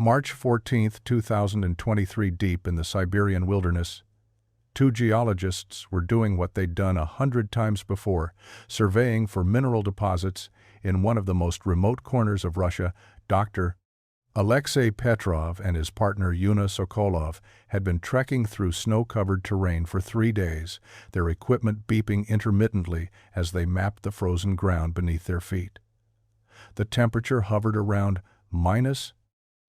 March 14, 2023. Deep in the Siberian wilderness, two geologists were doing what they'd done 100 times before, surveying for mineral deposits in one of the most remote corners of Russia. Dr. Alexei Petrov and his partner Yuna Sokolov had been trekking through snow-covered terrain for 3 days, their equipment beeping intermittently as they mapped the frozen ground beneath their feet. The temperature hovered around minus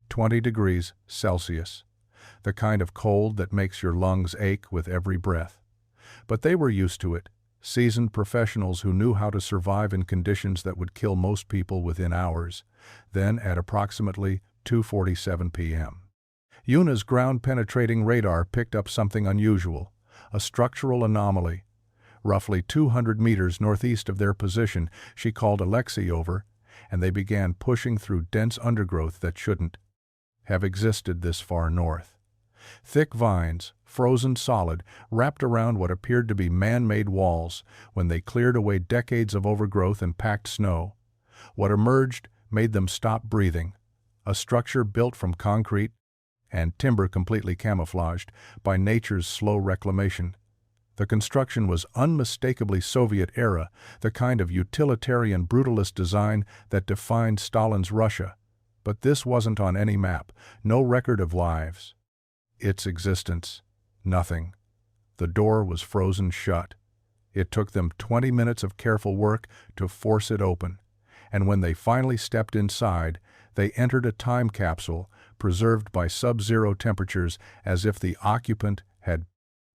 20 degrees Celsius, the kind of cold that makes your lungs ache with every breath. But they were used to it, seasoned professionals who knew how to survive in conditions that would kill most people within hours. Then, at approximately 2:47 p.m., Yuna's ground-penetrating radar picked up something unusual, a structural anomaly. Roughly 200 meters northeast of their position, she called Alexei over, and they began pushing through dense undergrowth that shouldn't have existed this far north. Thick vines, frozen solid, wrapped around what appeared to be man-made walls. When they cleared away decades of overgrowth and packed snow, what emerged made them stop breathing. A structure built from concrete and timber completely camouflaged by nature's slow reclamation. The construction was unmistakably Soviet era, the kind of utilitarian brutalist design that defined Stalin's Russia. But this wasn't on any map, no record of lives. Its existence, nothing. The door was frozen shut. It took them 20 minutes of careful work to force it open, and when they finally stepped inside, they entered a time capsule preserved by sub-zero temperatures, as if the occupant had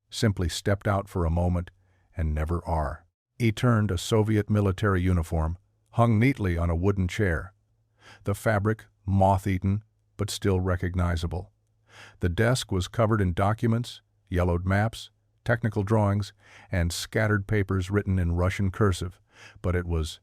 simply stepped out for a moment and never are. He turned a Soviet military uniform, hung neatly on a wooden chair. The fabric, moth-eaten, but still recognizable. The desk was covered in documents, yellowed maps, technical drawings, and scattered papers written in Russian cursive, but it was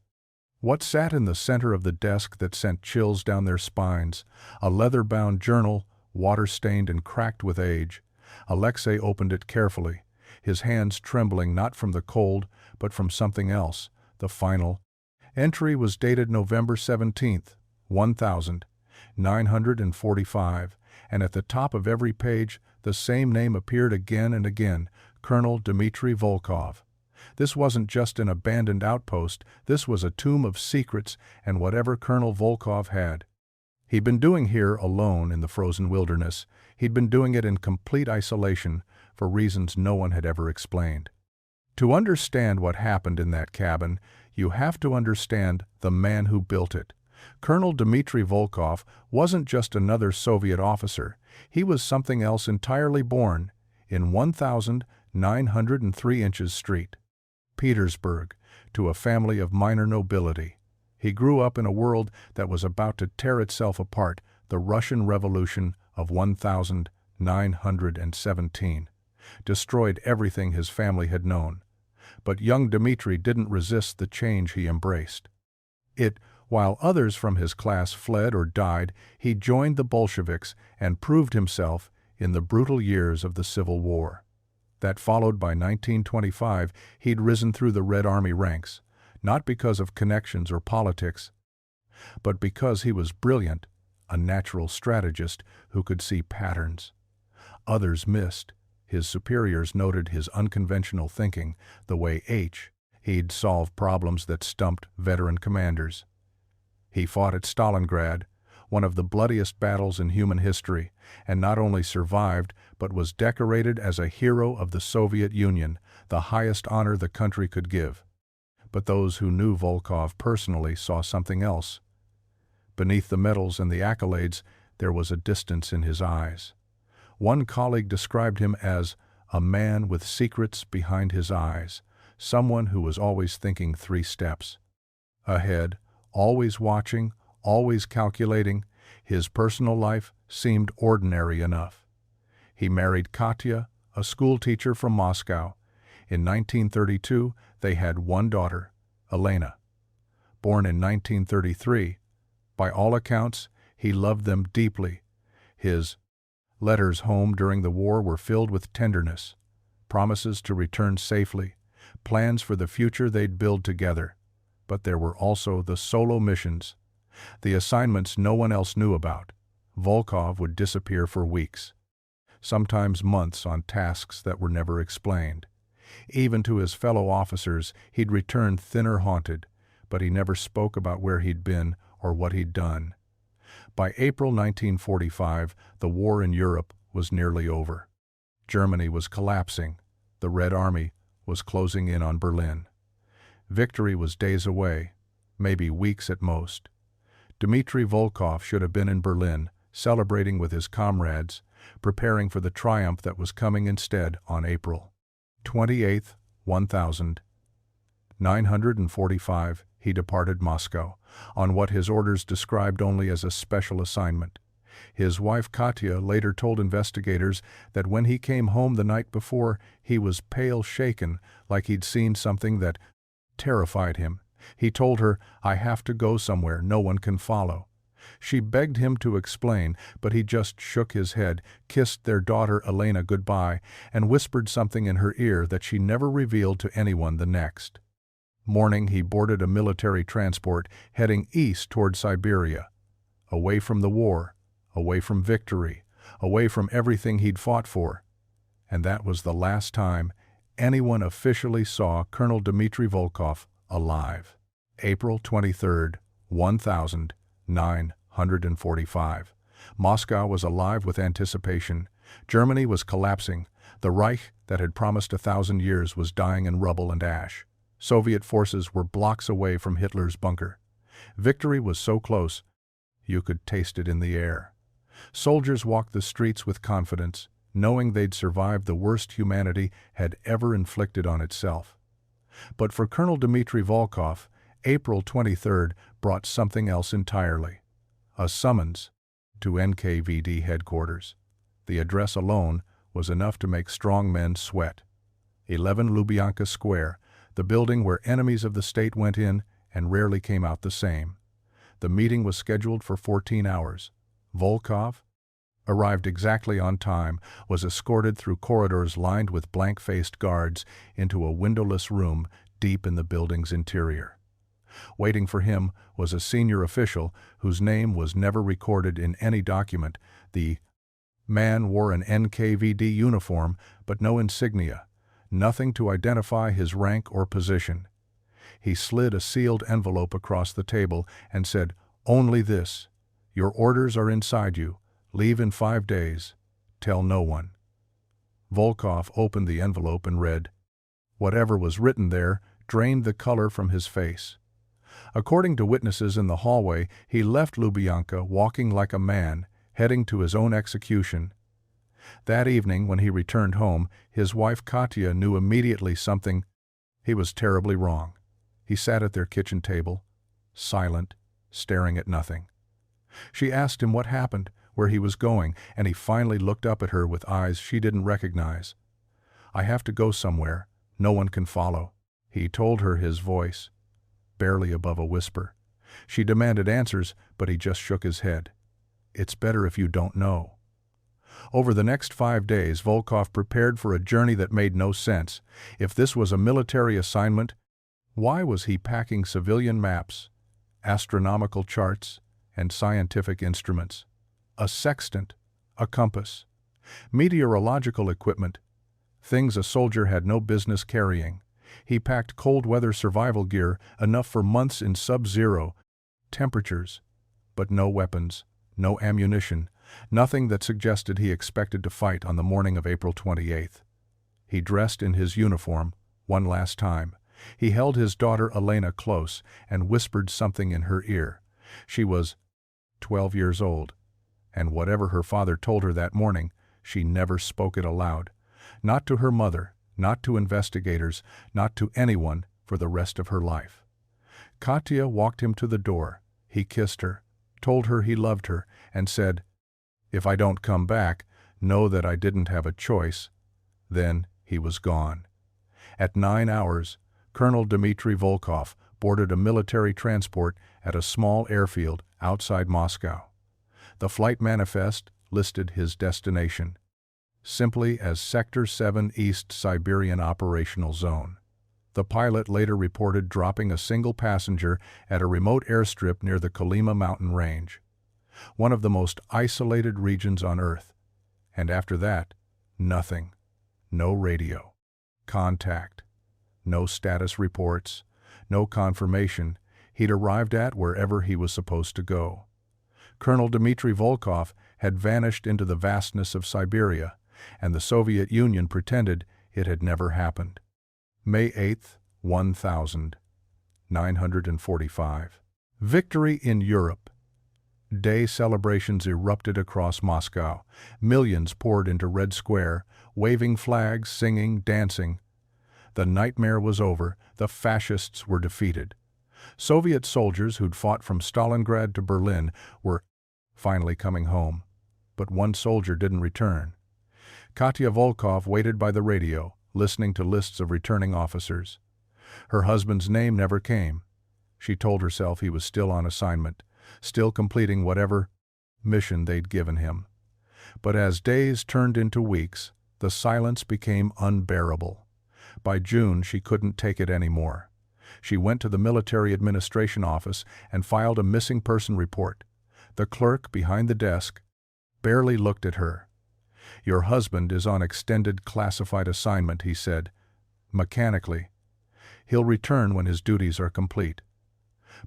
what sat in the center of the desk that sent chills down their spines, a leather-bound journal, water-stained and cracked with age. Alexei opened it carefully, his hands trembling not from the cold, but from something else. The final entry was dated November 17th, 1945, and at the top of every page, the same name appeared again and again, Colonel Dmitry Volkov. This wasn't just an abandoned outpost, this was a tomb of secrets and whatever Colonel Volkov had. He'd been doing here alone in the frozen wilderness. He'd been doing it in complete isolation for reasons no one had ever explained. To understand what happened in that cabin, you have to understand the man who built it. Colonel Dmitry Volkov wasn't just another Soviet officer. He was something else entirely. Born in 1903 Inches Street, Petersburg, to a family of minor nobility. He grew up in a world that was about to tear itself apart. The Russian Revolution of 1917 destroyed everything his family had known. But young Dmitry didn't resist the change he embraced. While others from his class fled or died, he joined the Bolsheviks and proved himself in the brutal years of the Civil War. That followed by 1925, he'd risen through the Red Army ranks, not because of connections or politics, but because he was brilliant, a natural strategist who could see patterns others missed. His superiors noted his unconventional thinking, the way he'd solve problems that stumped veteran commanders. He fought at Stalingrad, one of the bloodiest battles in human history, and not only survived, but was decorated as a hero of the Soviet Union, the highest honor the country could give. But those who knew Volkov personally saw something else. Beneath the medals and the accolades, there was a distance in his eyes. One colleague described him as a man with secrets behind his eyes, someone who was always thinking 3 steps ahead, always watching, always calculating. His personal life seemed ordinary enough. He married Katya, a schoolteacher from Moscow. In 1932, they had one daughter, Elena. Born in 1933, by all accounts, he loved them deeply. His letters home during the war were filled with tenderness, promises to return safely, plans for the future they'd build together. But there were also the solo missions, the assignments no one else knew about. Volkov would disappear for weeks, sometimes months, on tasks that were never explained. Even to his fellow officers, he'd return thinner haunted, but he never spoke about where he'd been or what he'd done. By April 1945, the war in Europe was nearly over. Germany was collapsing. The Red Army was closing in on Berlin. Victory was days away, maybe weeks at most. Dmitry Volkov should have been in Berlin, celebrating with his comrades, preparing for the triumph that was coming instead on April 28, 1945, he departed Moscow, on what his orders described only as a special assignment. His wife Katya later told investigators that when he came home the night before, he was pale, shaken, like he'd seen something that terrified him. He told her, "I have to go somewhere, no one can follow." She begged him to explain, but he just shook his head, kissed their daughter Elena goodbye, and whispered something in her ear that she never revealed to anyone the next morning. He boarded a military transport heading east toward Siberia, away from the war, away from victory, away from everything he'd fought for. And that was the last time anyone officially saw Colonel Dmitry Volkov alive. April 23, 1945. Moscow was alive with anticipation. Germany was collapsing. The Reich that had promised 1,000 years was dying in rubble and ash. Soviet forces were blocks away from Hitler's bunker. Victory was so close, you could taste it in the air. Soldiers walked the streets with confidence, knowing they'd survived the worst humanity had ever inflicted on itself. But for Colonel Dmitry Volkov, April 23rd brought something else entirely. A summons to NKVD headquarters. The address alone was enough to make strong men sweat. 11 Lubyanka Square, the building where enemies of the state went in and rarely came out the same. The meeting was scheduled for 14 hours. Volkov arrived exactly on time, was escorted through corridors lined with blank-faced guards into a windowless room deep in the building's interior. Waiting for him was a senior official whose name was never recorded in any document. The man wore an NKVD uniform, but no insignia, nothing to identify his rank or position. He slid a sealed envelope across the table and said, "Only this. Your orders are inside you. Leave in 5 days. Tell no one." Volkov opened the envelope and read. Whatever was written there drained the color from his face. According to witnesses in the hallway, he left Lubyanka walking like a man, heading to his own execution. That evening, when he returned home, his wife Katya knew immediately something. He was terribly wrong. He sat at their kitchen table, silent, staring at nothing. She asked him what happened, where he was going, and he finally looked up at her with eyes she didn't recognize. "I have to go somewhere. No one can follow," he told her, his voice barely above a whisper. She demanded answers, but he just shook his head. "It's better if you don't know." Over the next 5 days, Volkov prepared for a journey that made no sense. If this was a military assignment, why was he packing civilian maps, astronomical charts, and scientific instruments? A sextant, a compass, meteorological equipment, things a soldier had no business carrying. He packed cold-weather survival gear, enough for months in sub-zero temperatures, but no weapons, no ammunition, nothing that suggested he expected to fight on the morning of April 28th. He dressed in his uniform one last time. He held his daughter Elena close and whispered something in her ear. She was 12 years old, and whatever her father told her that morning, she never spoke it aloud. Not to her mother, not to investigators, not to anyone for the rest of her life. Katya walked him to the door. He kissed her, told her he loved her, and said, "If I don't come back, know that I didn't have a choice." Then he was gone. At 9 hours, Colonel Dmitry Volkov boarded a military transport at a small airfield outside Moscow. The flight manifest listed his destination simply as Sector 7 East Siberian Operational Zone. The pilot later reported dropping a single passenger at a remote airstrip near the Kolyma mountain range. one of the most isolated regions on Earth. And after that, nothing. No radio contact, no status reports, no confirmation he'd arrived at wherever he was supposed to go. Colonel Dmitry Volkov had vanished into the vastness of Siberia, and the Soviet Union pretended it had never happened. May 8, 1945. Victory in Europe. Day celebrations erupted across Moscow. Millions poured into Red Square, waving flags, singing, dancing. The nightmare was over. The fascists were defeated. Soviet soldiers who'd fought from Stalingrad to Berlin were finally coming home. But one soldier didn't return. Katya Volkov waited by the radio, listening to lists of returning officers. Her husband's name never came. She told herself he was still on assignment, still completing whatever mission they'd given him. But as days turned into weeks, the silence became unbearable. By June, she couldn't take it anymore. She went to the military administration office and filed a missing person report. The clerk behind the desk barely looked at her. "Your husband is on extended classified assignment," he said, mechanically. "He'll return when his duties are complete."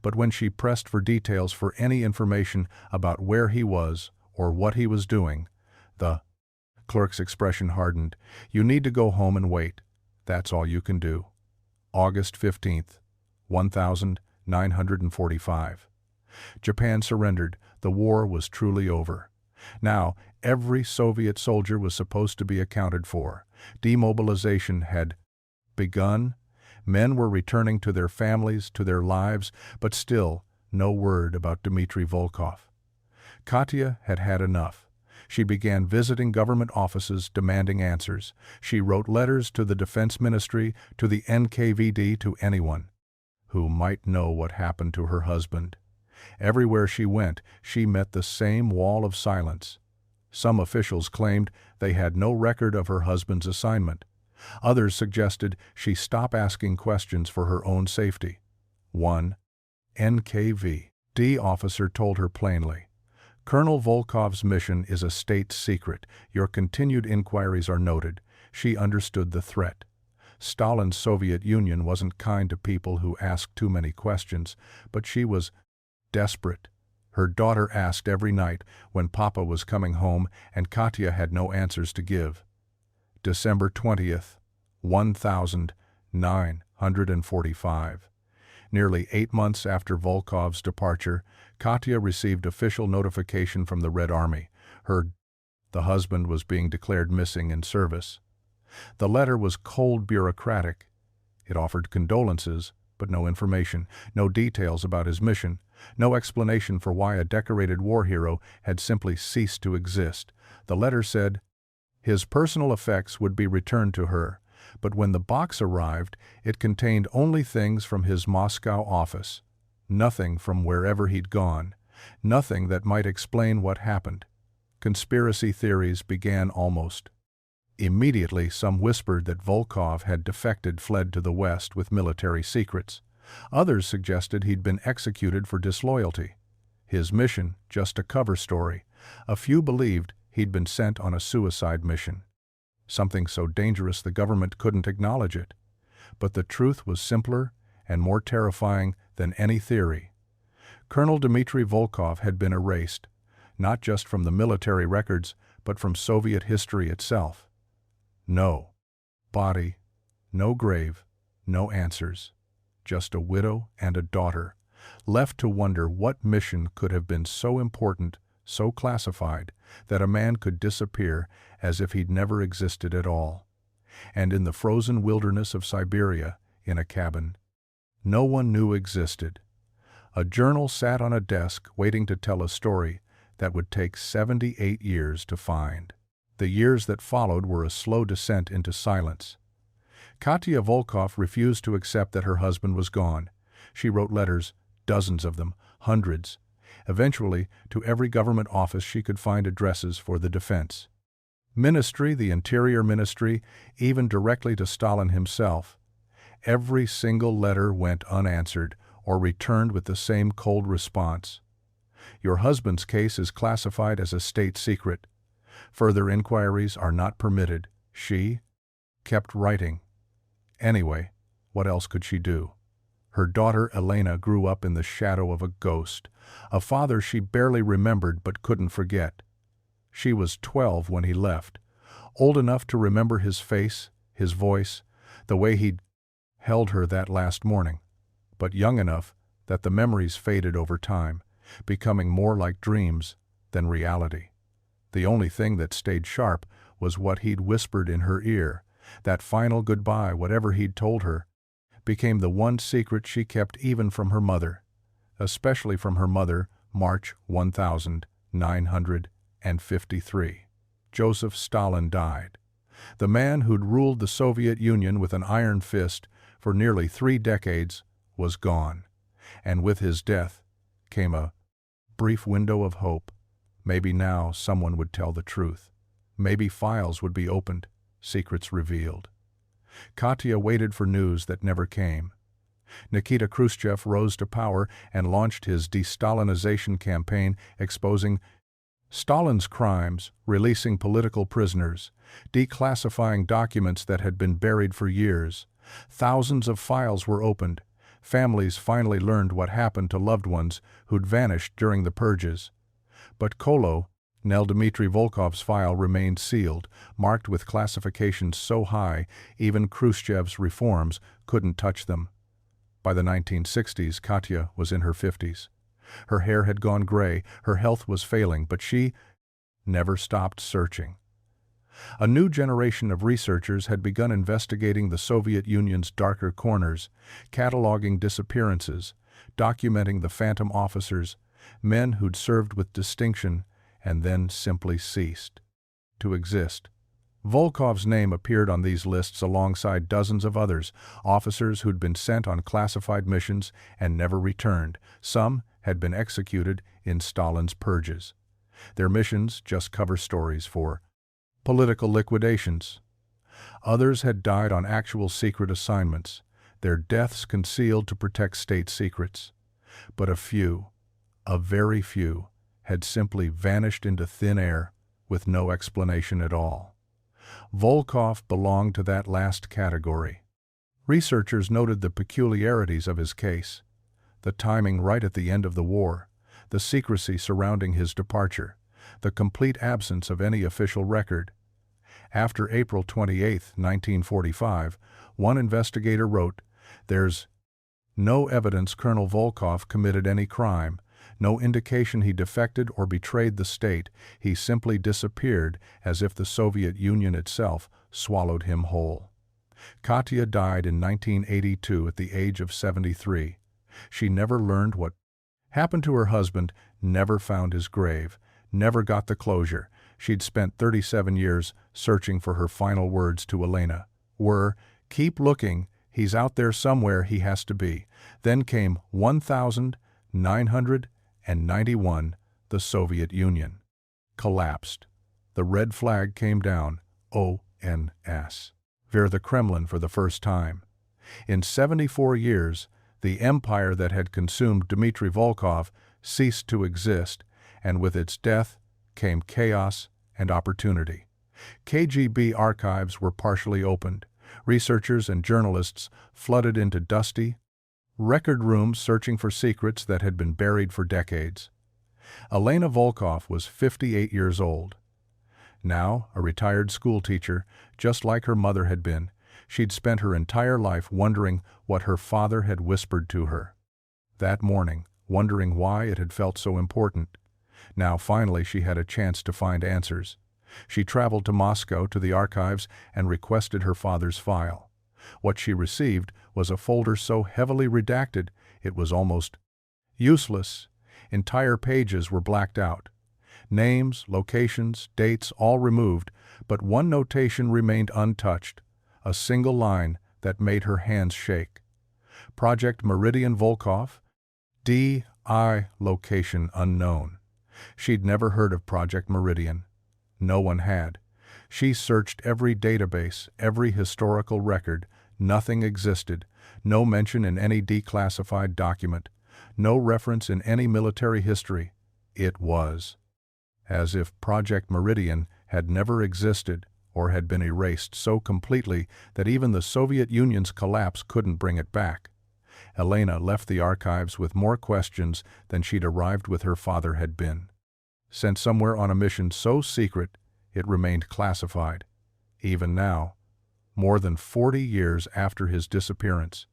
But when she pressed for details for any information about where he was or what he was doing, the clerk's expression hardened. "You need to go home and wait. That's all you can do." August 15th, 1945. Japan surrendered. The war was truly over. Now, every Soviet soldier was supposed to be accounted for. Demobilization had begun. Men were returning to their families, to their lives, but still no word about Dmitry Volkov. Katya had had enough. She began visiting government offices demanding answers. She wrote letters to the Defense Ministry, to the NKVD, to anyone who might know what happened to her husband. Everywhere she went, she met the same wall of silence. Some officials claimed they had no record of her husband's assignment. Others suggested she stop asking questions for her own safety. One NKVD officer told her plainly, "Colonel Volkov's mission is a state secret. Your continued inquiries are noted." She understood the threat. Stalin's Soviet Union wasn't kind to people who asked too many questions, but she was desperate. Her daughter asked every night when Papa was coming home, and Katya had no answers to give. December 20th, 1945. Nearly 8 months after Volkov's departure, Katya received official notification from the Red Army. The husband was being declared missing in service. The letter was cold, bureaucratic. It offered condolences, but no information, no details about his mission, no explanation for why a decorated war hero had simply ceased to exist. The letter said his personal effects would be returned to her, but when the box arrived, it contained only things from his Moscow office, nothing from wherever he'd gone, nothing that might explain what happened. Conspiracy theories began almost immediately. Some whispered that Volkov had defected, fled to the West with military secrets. Others suggested he'd been executed for disloyalty. His mission, just a cover story. A few believed he'd been sent on a suicide mission. Something so dangerous the government couldn't acknowledge it. But the truth was simpler and more terrifying than any theory. Colonel Dmitry Volkov had been erased, not just from the military records, but from Soviet history itself. No body, no grave, no answers. Just a widow and a daughter, left to wonder what mission could have been so important, so classified, that a man could disappear as if he'd never existed at all. And in the frozen wilderness of Siberia, in a cabin no one knew existed, a journal sat on a desk waiting to tell a story that would take 78 years to find. The years that followed were a slow descent into silence. Katya Volkov refused to accept that her husband was gone. She wrote letters, dozens of them, hundreds, eventually to every government office she could find addresses for the defense ministry, the Interior Ministry, even directly to Stalin himself. Every single letter went unanswered or returned with the same cold response. Your husband's case is classified as a state secret. Further inquiries are not permitted. She kept writing. Anyway, what else could she do? Her daughter Elena grew up in the shadow of a ghost, a father she barely remembered but couldn't forget. She was 12 when he left, old enough to remember his face, his voice, the way he'd held her that last morning, but young enough that the memories faded over time, becoming more like dreams than reality. The only thing that stayed sharp was what he'd whispered in her ear. That final goodbye, whatever he'd told her, became the one secret she kept even from her mother, especially from her mother. March 1953. Joseph Stalin died. The man who'd ruled the Soviet Union with an iron fist for nearly 3 decades was gone, and with his death came a brief window of hope. Maybe now someone would tell the truth. Maybe files would be opened, secrets revealed. Katya waited for news that never came. Nikita Khrushchev rose to power and launched his de-Stalinization campaign, exposing Stalin's crimes, releasing political prisoners, declassifying documents that had been buried for years. Thousands of files were opened. Families finally learned what happened to loved ones who'd vanished during the purges. But Dmitry Volkov's file remained sealed, marked with classifications so high even Khrushchev's reforms couldn't touch them. By the 1960s, Katya was in her 50s. Her hair had gone gray, her health was failing, but she never stopped searching. A new generation of researchers had begun investigating the Soviet Union's darker corners, cataloging disappearances, documenting the phantom officers, men who'd served with distinction and then simply ceased to exist. Volkov's name appeared on these lists alongside dozens of others, officers who'd been sent on classified missions and never returned. Some had been executed in Stalin's purges. Their missions just cover stories for political liquidations. Others had died on actual secret assignments, their deaths concealed to protect state secrets. But a few, a very few, had simply vanished into thin air with no explanation at all. Volkov belonged to that last category. Researchers noted the peculiarities of his case, the timing right at the end of the war, the secrecy surrounding his departure, the complete absence of any official record. After April 28, 1945, one investigator wrote, "There's no evidence Colonel Volkov committed any crime, no indication he defected or betrayed the state. He simply disappeared as if the Soviet Union itself swallowed him whole." Katya died in 1982 at the age of 73. She never learned what happened to her husband, never found his grave, never got the closure. She'd spent 37 years searching for her final words to Elena were, "Keep looking, he's out there somewhere, he has to be." Then came 1991, the Soviet Union collapsed. The red flag came down, ONS, near the Kremlin for the first time. In 74 years, the empire that had consumed Dmitry Volkov ceased to exist, and with its death came chaos and opportunity. KGB archives were partially opened. Researchers and journalists flooded into dusty record rooms searching for secrets that had been buried for decades. Elena Volkov was 58 years old. Now, a retired schoolteacher, just like her mother had been, she'd spent her entire life wondering what her father had whispered to her that morning, wondering why it had felt so important. Now finally she had a chance to find answers. She traveled to Moscow to the archives and requested her father's file. What she received was a folder so heavily redacted it was almost useless. Entire pages were blacked out. Names, locations, dates, all removed, but one notation remained untouched, a single line that made her hands shake. Project Meridian Volkov, D.I. location unknown. She'd never heard of Project Meridian. No one had. She searched every database, every historical record. Nothing existed. No mention in any declassified document. No reference in any military history. It was as if Project Meridian had never existed or had been erased so completely that even the Soviet Union's collapse couldn't bring it back. Elena left the archives with more questions than she'd arrived with her father had been. Sent somewhere on a mission so secret it remained classified. Even now, more than 40 years after his disappearance,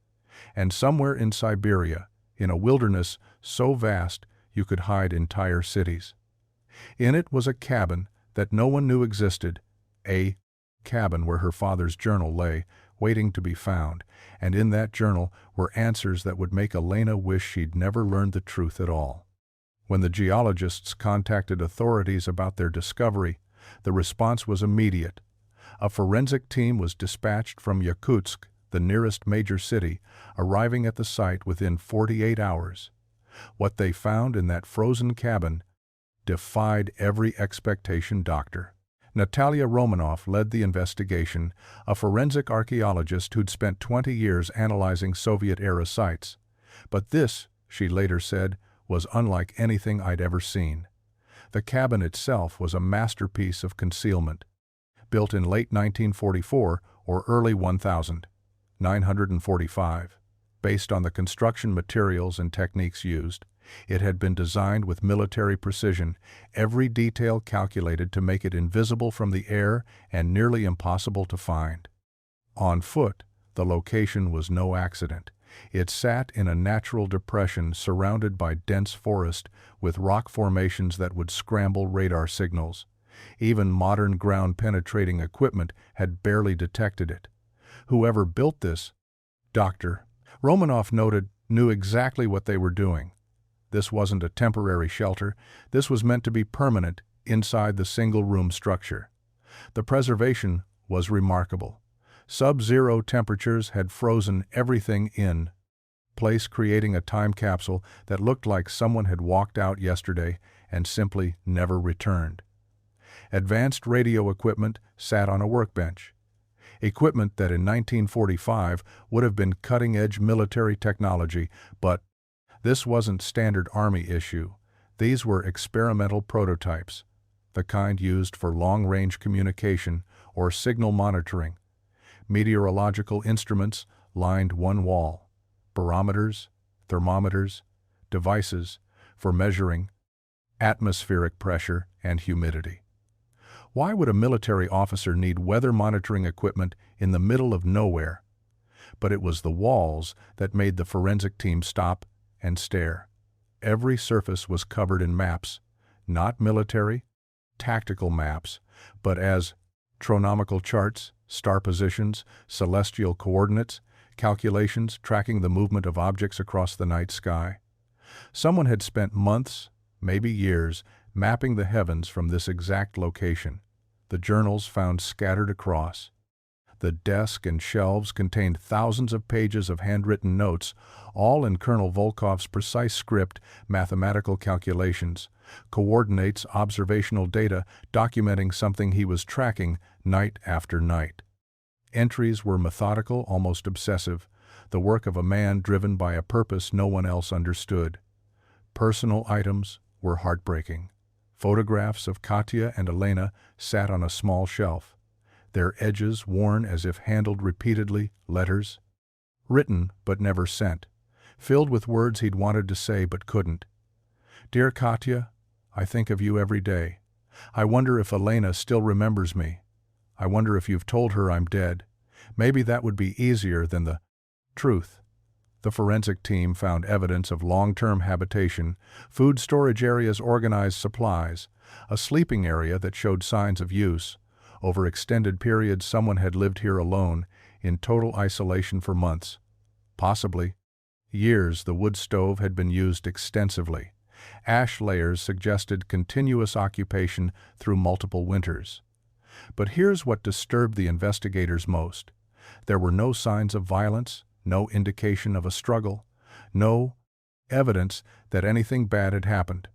and somewhere in Siberia, in a wilderness so vast you could hide entire cities. In it was a cabin that no one knew existed, a cabin where her father's journal lay, waiting to be found, and in that journal were answers that would make Elena wish she'd never learned the truth at all. When the geologists contacted authorities about their discovery, the response was immediate. A forensic team was dispatched from Yakutsk, the nearest major city, arriving at the site within 48 hours. What they found in that frozen cabin defied every expectation. Dr. Natalia Romanov led the investigation, a forensic archaeologist who'd spent 20 years analyzing Soviet-era sites. But this, she later said, was unlike anything I'd ever seen. The cabin itself was a masterpiece of concealment. Built in late 1944 or early 1945, based on the construction materials and techniques used, it had been designed with military precision, every detail calculated to make it invisible from the air and nearly impossible to find. On foot, the location was no accident. It sat in a natural depression surrounded by dense forest with rock formations that would scramble radar signals. Even modern ground-penetrating equipment had barely detected it. Whoever built this, Dr. Romanov noted, knew exactly what they were doing. This wasn't a temporary shelter. This was meant to be permanent inside the single-room structure. The preservation was remarkable. Sub-zero temperatures had frozen everything in place, creating a time capsule that looked like someone had walked out yesterday and simply never returned. Advanced radio equipment sat on a workbench. Equipment that in 1945 would have been cutting-edge military technology, but this wasn't standard Army issue. These were experimental prototypes, the kind used for long-range communication or signal monitoring. Meteorological instruments lined one wall. Barometers, thermometers, devices for measuring atmospheric pressure and humidity. Why would a military officer need weather monitoring equipment in the middle of nowhere? But it was the walls that made the forensic team stop and stare. Every surface was covered in maps, not military, tactical maps, but as astronomical charts, star positions, celestial coordinates, calculations tracking the movement of objects across the night sky. Someone had spent months, maybe years, mapping the heavens from this exact location. The journals found scattered across. The desk and shelves contained thousands of pages of handwritten notes, all in Colonel Volkov's precise script, mathematical calculations, coordinates, observational data documenting something he was tracking night after night. Entries were methodical, almost obsessive, the work of a man driven by a purpose no one else understood. Personal items were heartbreaking. Photographs of Katya and Elena sat on a small shelf, their edges worn as if handled repeatedly, letters, written but never sent, filled with words he'd wanted to say but couldn't. Dear Katya, I think of you every day. I wonder if Elena still remembers me. I wonder if you've told her I'm dead. Maybe that would be easier than the truth. The forensic team found evidence of long-term habitation, food storage areas, organized supplies, a sleeping area that showed signs of use. Over extended periods, someone had lived here alone, in total isolation for months. Possibly years. The wood stove had been used extensively. Ash layers suggested continuous occupation through multiple winters. But here's what disturbed the investigators most. There were no signs of violence, no indication of a struggle, no evidence that anything bad had happened.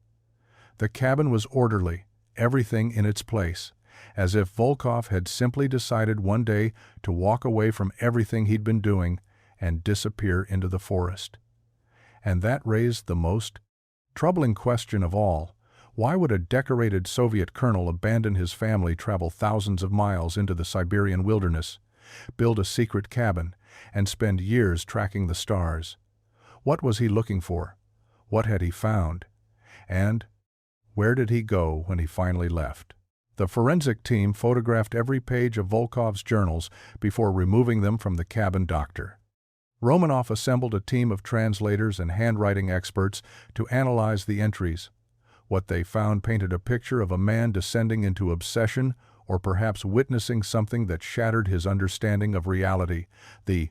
The cabin was orderly, everything in its place, as if Volkov had simply decided one day to walk away from everything he'd been doing and disappear into the forest. And that raised the most troubling question of all. Why would a decorated Soviet colonel abandon his family, travel thousands of miles into the Siberian wilderness, build a secret cabin, and spend years tracking the stars? What was he looking for? What had he found? And where did he go when he finally left? The forensic team photographed every page of Volkov's journals before removing them from the cabin doctor. Romanov assembled a team of translators and handwriting experts to analyze the entries. What they found painted a picture of a man descending into obsession, or perhaps witnessing something that shattered his understanding of reality. The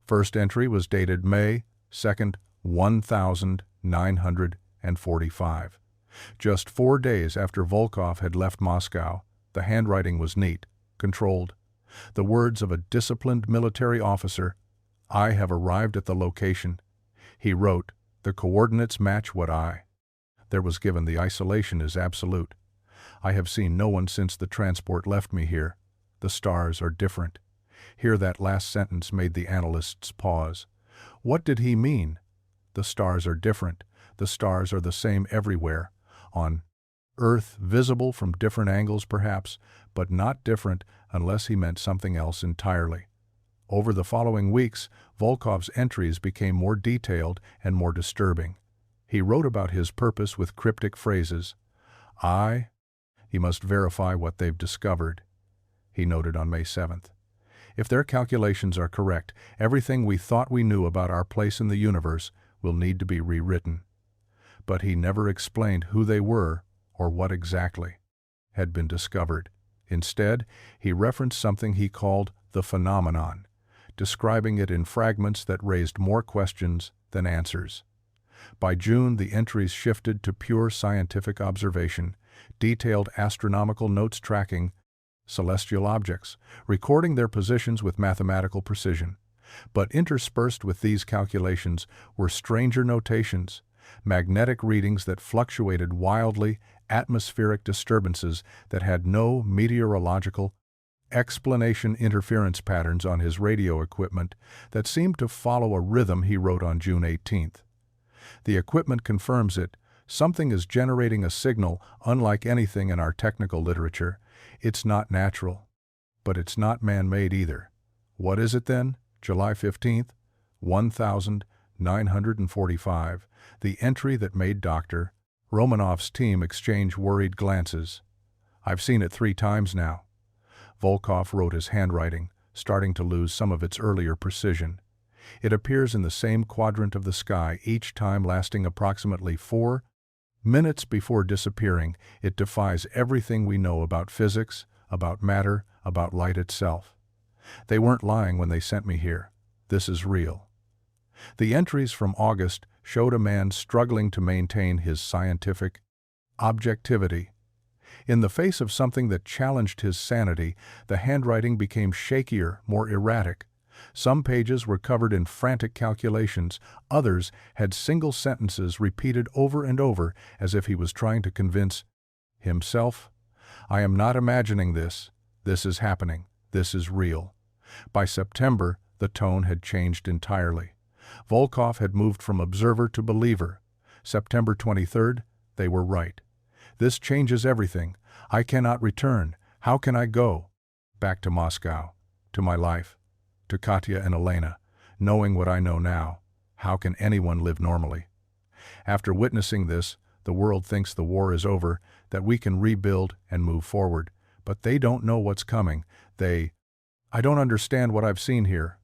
first entry was dated May 2nd, 1945. Just 4 days after Volkov had left Moscow. The handwriting was neat, controlled. The words of a disciplined military officer. "I have arrived at the location." He wrote, "The coordinates match what I." There was given. The isolation is absolute. "I have seen no one since the transport left me here. The stars are different." Here that last sentence made the analysts pause. What did he mean? The stars are different. The stars are the same everywhere. On Earth, visible from different angles perhaps, but not different unless he meant something else entirely. Over the following weeks, Volkov's entries became more detailed and more disturbing. He wrote about his purpose with cryptic phrases. He must verify what they've discovered. He noted on May 7th. If their calculations are correct, everything we thought we knew about our place in the universe will need to be rewritten. But he never explained who they were or what exactly had been discovered. Instead, he referenced something he called the phenomenon, describing it in fragments that raised more questions than answers. By June, the entries shifted to pure scientific observation, detailed astronomical notes tracking celestial objects, recording their positions with mathematical precision. But interspersed with these calculations were stranger notations, magnetic readings that fluctuated wildly, atmospheric disturbances that had no meteorological explanation, interference patterns on his radio equipment that seemed to follow a rhythm. He wrote on June 18th. The equipment confirms it. Something is generating a signal unlike anything in our technical literature. It's not natural, but it's not man-made either. What is it then? July 15th, 1945, the entry that made Dr. Romanov's team exchange worried glances. "I've seen it 3 times now." Volkov wrote his handwriting, starting to lose some of its earlier precision. It appears in the same quadrant of the sky, each time lasting approximately 4 minutes before disappearing. It defies everything we know about physics, about matter, about light itself. They weren't lying when they sent me here. This is real. The entries from August showed a man struggling to maintain his scientific objectivity. In the face of something that challenged his sanity, the handwriting became shakier, more erratic. Some pages were covered in frantic calculations, others had single sentences repeated over and over as if he was trying to convince himself, "I am not imagining this. This is happening. This is real." By September, the tone had changed entirely. Volkov had moved from observer to believer. September 23rd, they were right. "This changes everything. I cannot return. How can I go?" Back to Moscow, to my life, to Katya and Elena. Knowing what I know now, how can anyone live normally? After witnessing this, the world thinks the war is over, that we can rebuild and move forward. But they don't know what's coming. I don't understand what I've seen here.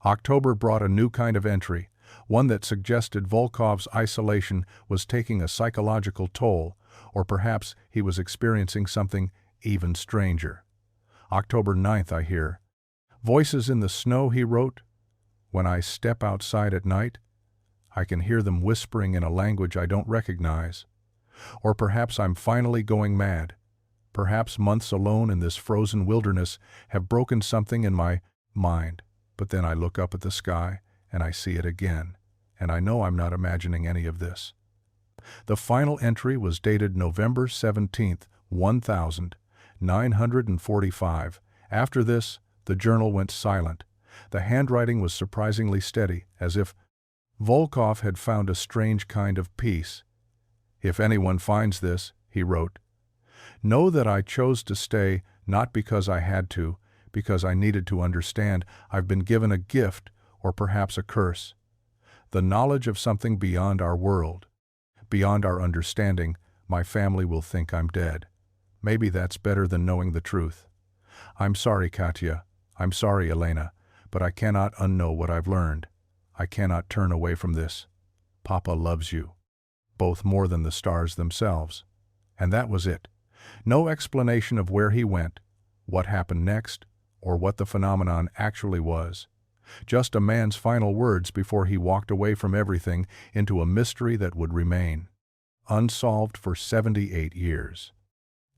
October brought a new kind of entry, one that suggested Volkov's isolation was taking a psychological toll, or perhaps he was experiencing something even stranger. October 9th, I hear voices in the snow, he wrote. "When I step outside at night, I can hear them whispering in a language I don't recognize. Or perhaps I'm finally going mad. Perhaps months alone in this frozen wilderness have broken something in my mind. But then I look up at the sky and I see it again, and I know I'm not imagining any of this." The final entry was dated November 17th, 1945. After this, the journal went silent. The handwriting was surprisingly steady, as if Volkov had found a strange kind of peace. If anyone finds this, he wrote, know that I chose to stay not because I had to, because I needed to understand I've been given a gift or perhaps a curse. The knowledge of something beyond our world, beyond our understanding. My family will think I'm dead. Maybe that's better than knowing the truth. I'm sorry, Katya. I'm sorry, Elena, but I cannot unknow what I've learned. I cannot turn away from this. Papa loves you, both more than the stars themselves. And that was it. No explanation of where he went, what happened next, or what the phenomenon actually was. Just a man's final words before he walked away from everything into a mystery that would remain unsolved for 78 years.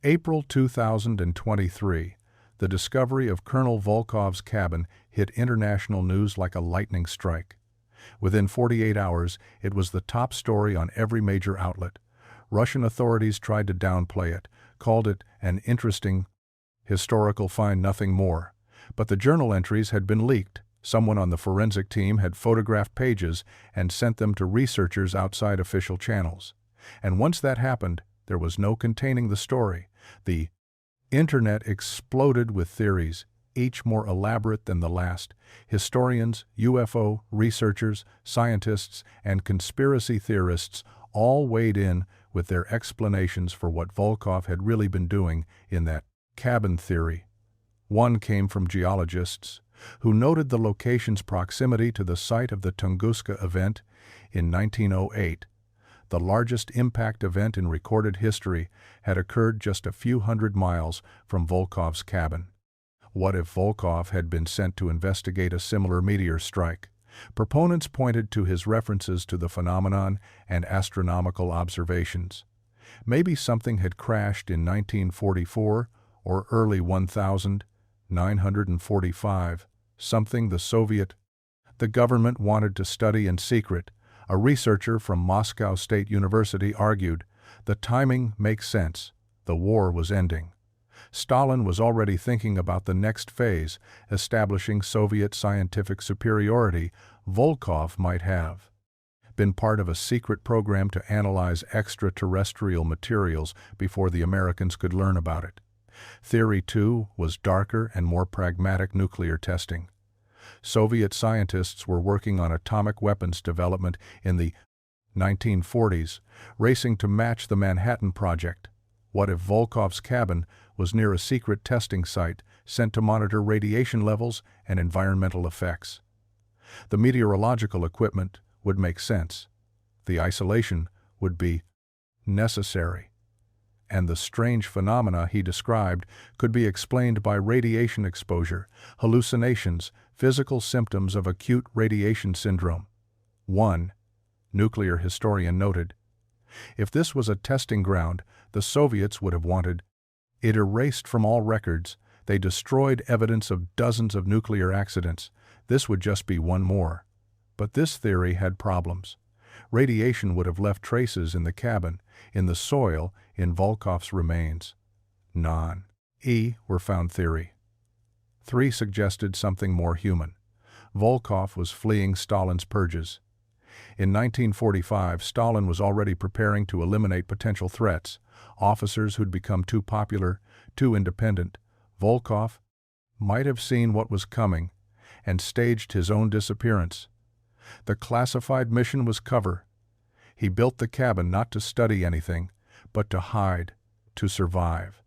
April 2023, the discovery of Colonel Volkov's cabin hit international news like a lightning strike. Within 48 hours, it was the top story on every major outlet. Russian authorities tried to downplay it, called it an interesting historical find, nothing more. But the journal entries had been leaked. Someone on the forensic team had photographed pages and sent them to researchers outside official channels. And once that happened, there was no containing the story. The internet exploded with theories, each more elaborate than the last. Historians, UFO researchers, scientists, and conspiracy theorists all weighed in with their explanations for what Volkov had really been doing in that cabin theory. One came from geologists, who noted the location's proximity to the site of the Tunguska event in 1908. The largest impact event in recorded history had occurred just a few hundred miles from Volkov's cabin. What if Volkov had been sent to investigate a similar meteor strike? Proponents pointed to his references to the phenomenon and astronomical observations. Maybe something had crashed in 1944 or early 1945, something the government wanted to study in secret. A researcher from Moscow State University argued, the timing makes sense. The war was ending. Stalin was already thinking about the next phase, establishing Soviet scientific superiority. Volkov might have been part of a secret program to analyze extraterrestrial materials before the Americans could learn about it. Theory 2 was darker and more pragmatic: nuclear testing. Soviet scientists were working on atomic weapons development in the 1940s, racing to match the Manhattan Project. What if Volkov's cabin was near a secret testing site sent to monitor radiation levels and environmental effects? The meteorological equipment would make sense. The isolation would be necessary. And the strange phenomena he described could be explained by radiation exposure, hallucinations, physical symptoms of acute radiation syndrome. One nuclear historian noted, if this was a testing ground, the Soviets would have wanted it erased from all records. They destroyed evidence of dozens of nuclear accidents. This would just be one more. But this theory had problems. Radiation would have left traces in the cabin, in the soil, in Volkov's remains. Were found. Theory 3 suggested something more human. Volkov was fleeing Stalin's purges. In 1945, Stalin was already preparing to eliminate potential threats, officers who'd become too popular, too independent. Volkov might have seen what was coming and staged his own disappearance. The classified mission was cover. He built the cabin not to study anything, but to hide, to survive.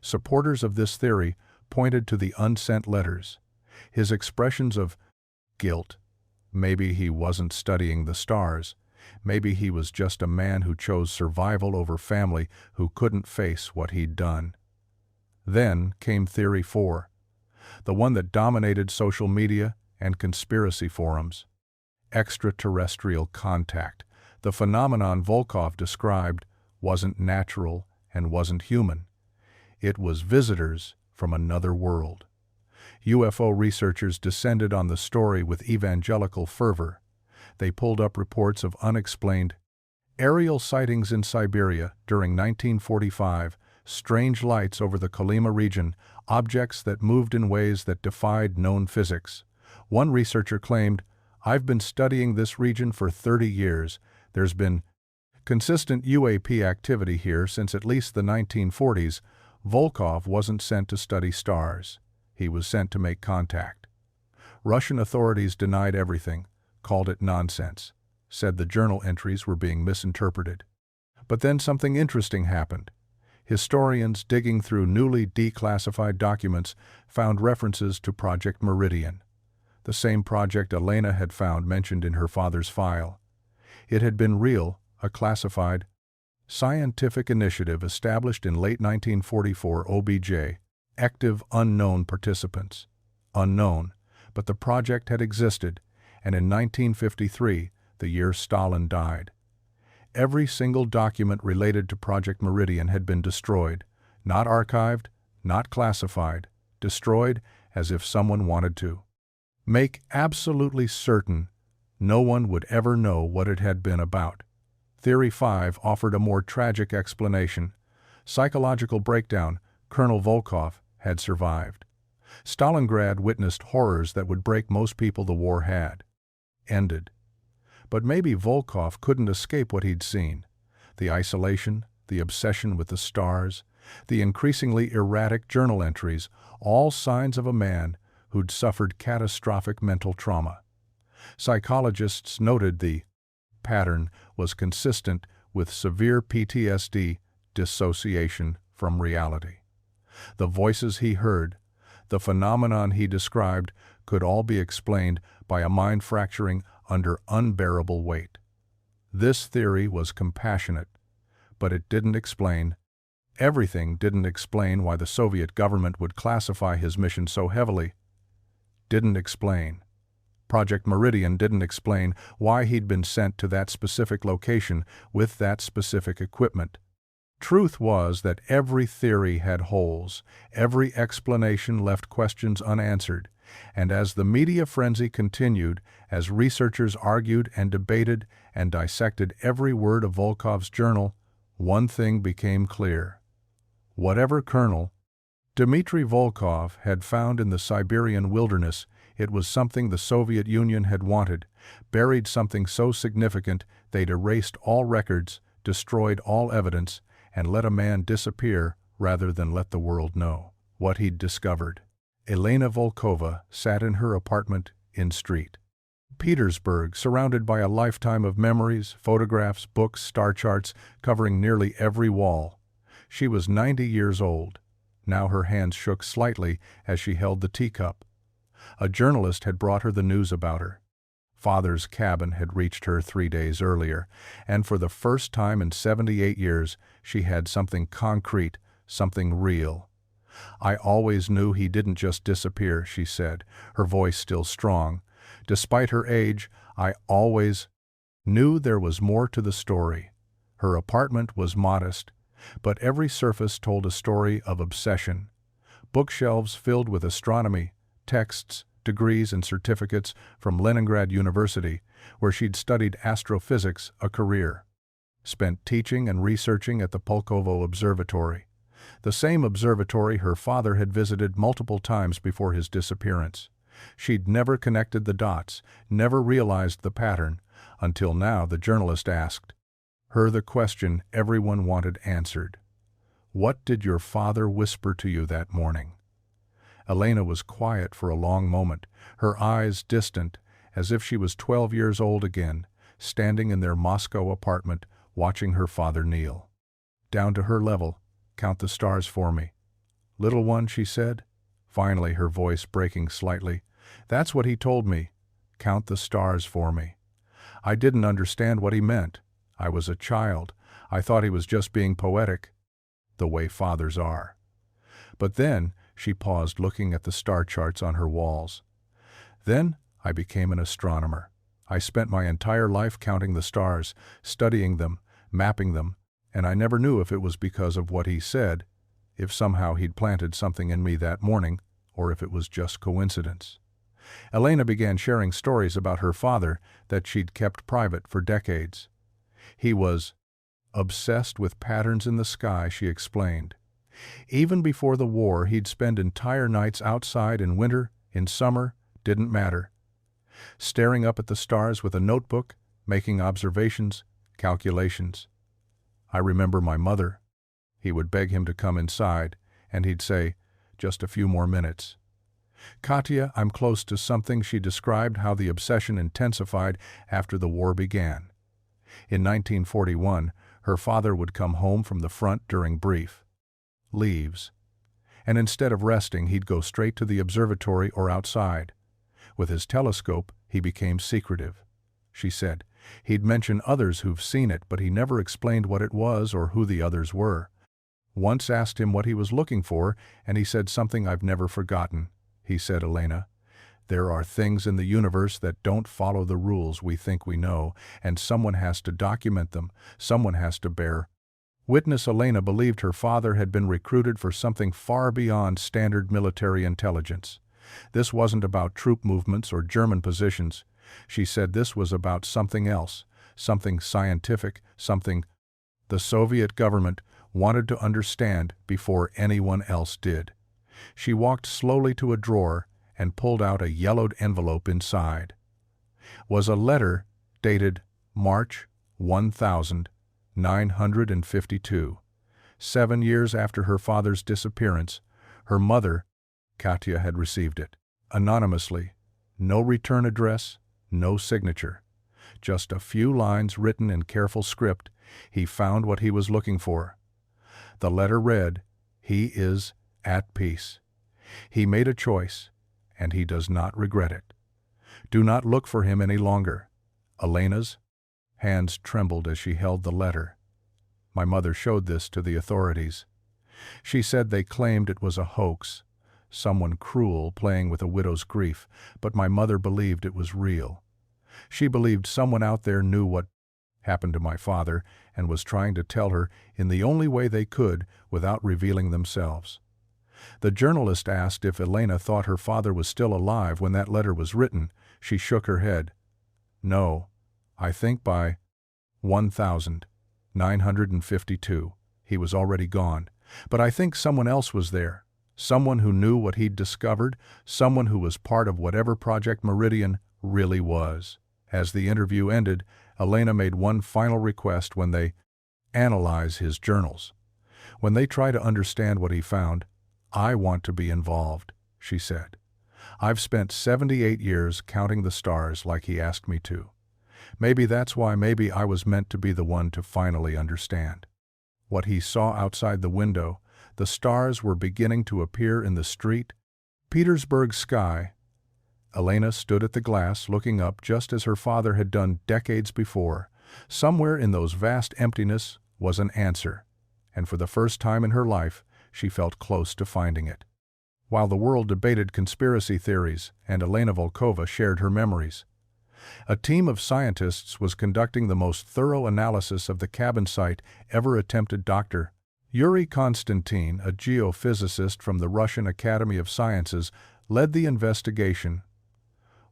Supporters of this theory pointed to the unsent letters, his expressions of guilt. Maybe he wasn't studying the stars. Maybe he was just a man who chose survival over family, who couldn't face what he'd done. Then came Theory 4, the one that dominated social media and conspiracy forums. Extraterrestrial contact. The phenomenon Volkov described wasn't natural and wasn't human. It was visitors from another world. UFO researchers descended on the story with evangelical fervor. They pulled up reports of unexplained aerial sightings in Siberia during 1945, strange lights over the Kolyma region, objects that moved in ways that defied known physics. One researcher claimed, "I've been studying this region for 30 years. There's been Consistent UAP activity here since at least the 1940s. Volkov wasn't sent to study stars. He was sent to make contact. Russian authorities denied everything, called it nonsense, said the journal entries were being misinterpreted. But then something interesting happened. Historians digging through newly declassified documents found references to Project Meridian, the same project Elena had found mentioned in her father's file. It had been real, a classified, scientific initiative established in late 1944 OBJ, active unknown participants. Unknown, but the project had existed, and in 1953, the year Stalin died. Every single document related to Project Meridian had been destroyed, not archived, not classified, destroyed as if someone wanted to make absolutely certain no one would ever know what it had been about. Theory 5 offered a more tragic explanation. Psychological breakdown. Colonel Volkov had survived. Stalingrad witnessed horrors that would break most people. The war had ended. But maybe Volkov couldn't escape what he'd seen. The isolation, the obsession with the stars, the increasingly erratic journal entries, all signs of a man who'd suffered catastrophic mental trauma. Psychologists noted the pattern was consistent with severe PTSD, dissociation from reality. The voices he heard, the phenomenon he described, could all be explained by a mind fracturing under unbearable weight. This theory was compassionate, but it didn't explain everything. Didn't explain why the Soviet government would classify his mission so heavily. Didn't explain. Project Meridian didn't explain why he'd been sent to that specific location with that specific equipment. Truth was that every theory had holes, every explanation left questions unanswered, and as the media frenzy continued, as researchers argued and debated and dissected every word of Volkov's journal, one thing became clear. Whatever Colonel Dmitry Volkov had found in the Siberian wilderness, it was something the Soviet Union had wanted, buried something so significant they'd erased all records, destroyed all evidence, and let a man disappear rather than let the world know what he'd discovered. Elena Volkova sat in her apartment in St. Petersburg, surrounded by a lifetime of memories, photographs, books, star charts, covering nearly every wall. She was 90 years old. Now her hands shook slightly as she held the teacup. A journalist had brought her the news about her. Father's cabin had reached her 3 days earlier, and for the first time in 78 years, she had something concrete, something real. "I always knew he didn't just disappear," she said, her voice still strong. "Despite her age, I always knew there was more to the story." Her apartment was modest, but every surface told a story of obsession. Bookshelves filled with astronomy, texts, degrees and certificates from Leningrad University, where she'd studied astrophysics, a career. Spent teaching and researching at the Pulkovo Observatory, the same observatory her father had visited multiple times before his disappearance. She'd never connected the dots, never realized the pattern, until now the journalist asked her the question everyone wanted answered. "What did your father whisper to you that morning?" Elena was quiet for a long moment, her eyes distant, as if she was 12 years old again, standing in their Moscow apartment, watching her father kneel down to her level. "Count the stars for me." "Little one," she said, finally, her voice breaking slightly. "That's what he told me. Count the stars for me." I didn't understand what he meant. I was a child. I thought he was just being poetic, the way fathers are. But then she paused, looking at the star charts on her walls. "Then I became an astronomer. I spent my entire life counting the stars, studying them, mapping them, and I never knew if it was because of what he said, if somehow he'd planted something in me that morning, or if it was just coincidence." Elena began sharing stories about her father that she'd kept private for decades. He was obsessed with patterns in the sky, she explained. Even before the war, he'd spend entire nights outside in winter, in summer, didn't matter, staring up at the stars with a notebook, making observations, calculations. I remember my mother. He would beg him to come inside, and he'd say, "Just a few more minutes." "Katya, I'm close to something." She described how the obsession intensified after the war began. In 1941, her father would come home from the front during brief leaves, and instead of resting, he'd go straight to the observatory or outside. With his telescope, he became secretive. She said, he'd mention others who've seen it, but he never explained what it was or who the others were. Once asked him what he was looking for, and he said something I've never forgotten. He said, "Elena, there are things in the universe that don't follow the rules we think we know, and someone has to document them, someone has to bear witness." Elena believed her father had been recruited for something far beyond standard military intelligence. This wasn't about troop movements or German positions. She said this was about something else, something scientific, something the Soviet government wanted to understand before anyone else did. She walked slowly to a drawer and pulled out a yellowed envelope. Inside was a letter dated March 1952. 7 years after her father's disappearance, her mother, Katya, had received it. Anonymously, no return address, no signature. Just a few lines written in careful script. He found what he was looking for. The letter read, "He is at peace. He made a choice, and he does not regret it. Do not look for him any longer." Elena's hands trembled as she held the letter. My mother showed this to the authorities. She said they claimed it was a hoax, someone cruel playing with a widow's grief, but my mother believed it was real. She believed someone out there knew what happened to my father and was trying to tell her in the only way they could without revealing themselves. The journalist asked if Elena thought her father was still alive when that letter was written. She shook her head. "No, I think by 1952 he was already gone. But I think someone else was there, someone who knew what he'd discovered, someone who was part of whatever Project Meridian really was." As the interview ended, Elena made one final request: when they analyze his journals, when they try to understand what he found, "I want to be involved," she said. "I've spent 78 years counting the stars like he asked me to. Maybe that's why, maybe I was meant to be the one to finally understand." What he saw outside the window, the stars were beginning to appear in the street, Petersburg sky. Elena stood at the glass looking up just as her father had done decades before. Somewhere in those vast emptiness was an answer, and for the first time in her life, she felt close to finding it. While the world debated conspiracy theories and Elena Volkova shared her memories, a team of scientists was conducting the most thorough analysis of the cabin site ever attempted. Dr. Yuri Konstantin, a geophysicist from the Russian Academy of Sciences, led the investigation.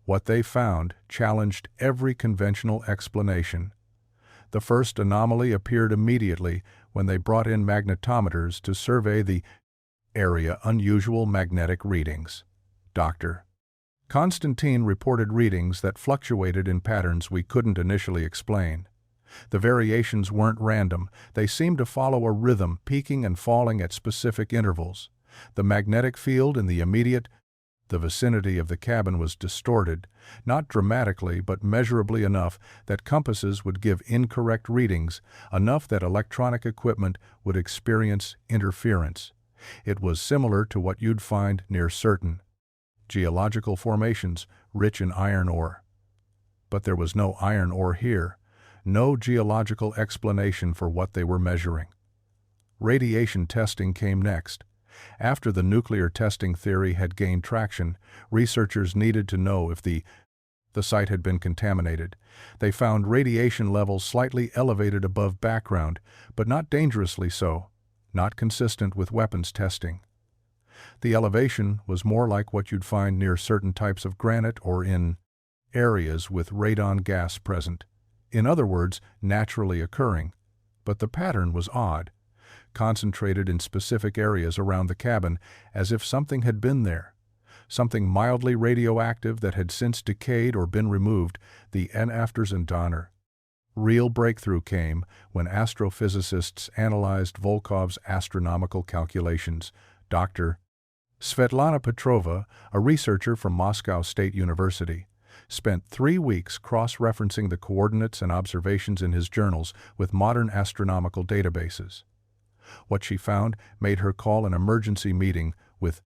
What they found challenged every conventional explanation. The first anomaly appeared immediately when they brought in magnetometers to survey the area. Unusual magnetic readings. Dr. Konstantin reported readings that fluctuated in patterns we couldn't initially explain. The variations weren't random, they seemed to follow a rhythm, peaking and falling at specific intervals. The magnetic field in the immediate vicinity of the cabin was distorted, not dramatically but measurably enough that compasses would give incorrect readings, enough that electronic equipment would experience interference. It was similar to what you'd find near certain geological formations rich in iron ore. But there was no iron ore here, no geological explanation for what they were measuring. Radiation testing came next. After the nuclear testing theory had gained traction, researchers needed to know if the site had been contaminated. They found radiation levels slightly elevated above background, but not dangerously so, not consistent with weapons testing. The elevation was more like what you'd find near certain types of granite or in areas with radon gas present. In other words, naturally occurring. But the pattern was odd, concentrated in specific areas around the cabin, as if something had been there. Something mildly radioactive that had since decayed or been removed. The N afters and Donner Real breakthrough came when astrophysicists analyzed Volkov's astronomical calculations. Dr. Svetlana Petrova, a researcher from Moscow State University, spent 3 weeks cross-referencing the coordinates and observations in his journals with modern astronomical databases. What she found made her call an emergency meeting with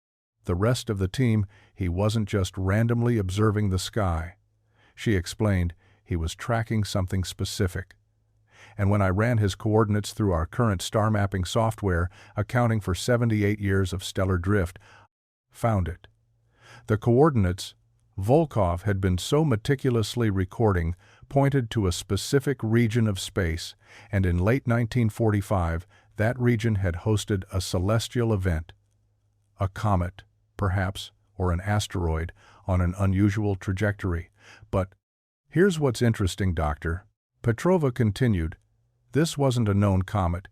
the rest of the team. He wasn't just randomly observing the sky. She explained he was tracking something specific. And when I ran his coordinates through our current star mapping software, accounting for 78 years of stellar drift, found it. The coordinates Volkov had been so meticulously recording pointed to a specific region of space, and in late 1945, that region had hosted a celestial event. A comet, perhaps, or an asteroid on an unusual trajectory. But here's what's interesting, Dr. Petrova continued. This wasn't a known comet.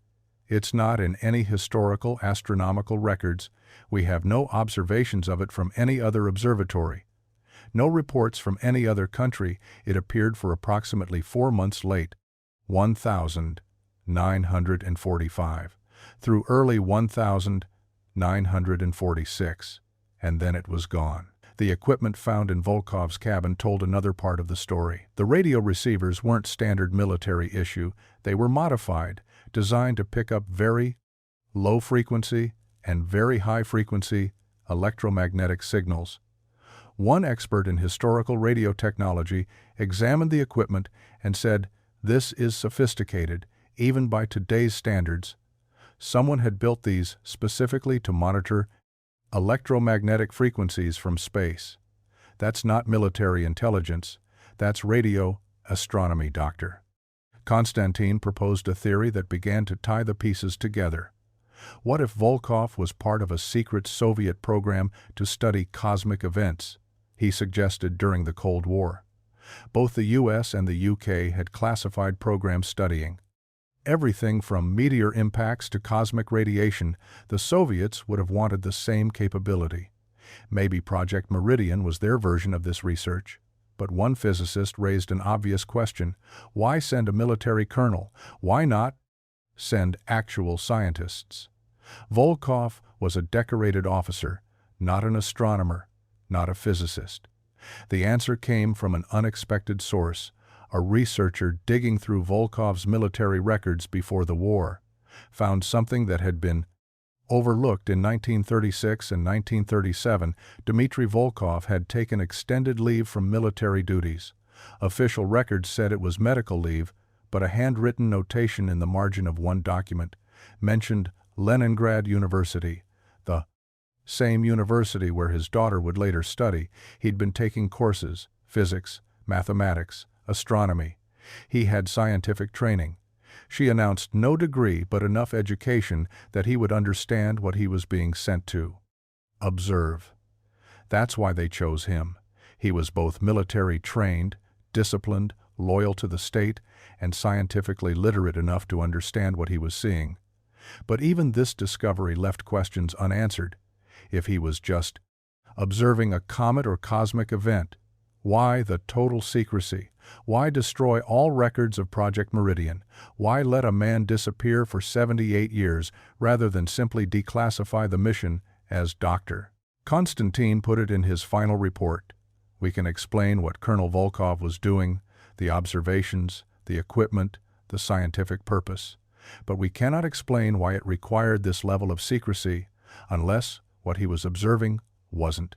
It's not in any historical astronomical records. We have no observations of it from any other observatory. No reports from any other country. It appeared for approximately 4 months late, 1945, through early 1946, and then it was gone. The equipment found in Volkov's cabin told another part of the story. The radio receivers weren't standard military issue. They were modified, designed to pick up very low frequency and very high frequency electromagnetic signals. One expert in historical radio technology examined the equipment and said, "This is sophisticated, even by today's standards. Someone had built these specifically to monitor electromagnetic frequencies from space. That's not military intelligence. That's radio astronomy, Doctor." Konstantin proposed a theory that began to tie the pieces together. What if Volkov was part of a secret Soviet program to study cosmic events? He suggested during the Cold War. Both the US and the UK had classified programs studying everything from meteor impacts to cosmic radiation. The Soviets would have wanted the same capability. Maybe Project Meridian was their version of this research. But one physicist raised an obvious question. Why send a military colonel? Why not send actual scientists? Volkov was a decorated officer, not an astronomer, not a physicist. The answer came from an unexpected source. A researcher digging through Volkov's military records before the war found something that had been overlooked. In 1936 and 1937, Dmitry Volkov had taken extended leave from military duties. Official records said it was medical leave, but a handwritten notation in the margin of one document mentioned Leningrad University, the same university where his daughter would later study. He'd been taking courses, physics, mathematics, astronomy. He had scientific training. She announced no degree but enough education that he would understand what he was being sent to observe. That's why they chose him. He was both military trained, disciplined, loyal to the state, and scientifically literate enough to understand what he was seeing. But even this discovery left questions unanswered. If he was just observing a comet or cosmic event, why the total secrecy? Why destroy all records of Project Meridian? Why let a man disappear for 78 years rather than simply declassify the mission as Dr. Konstantin put it in his final report? We can explain what Colonel Volkov was doing, the observations, the equipment, the scientific purpose. But we cannot explain why it required this level of secrecy unless what he was observing wasn't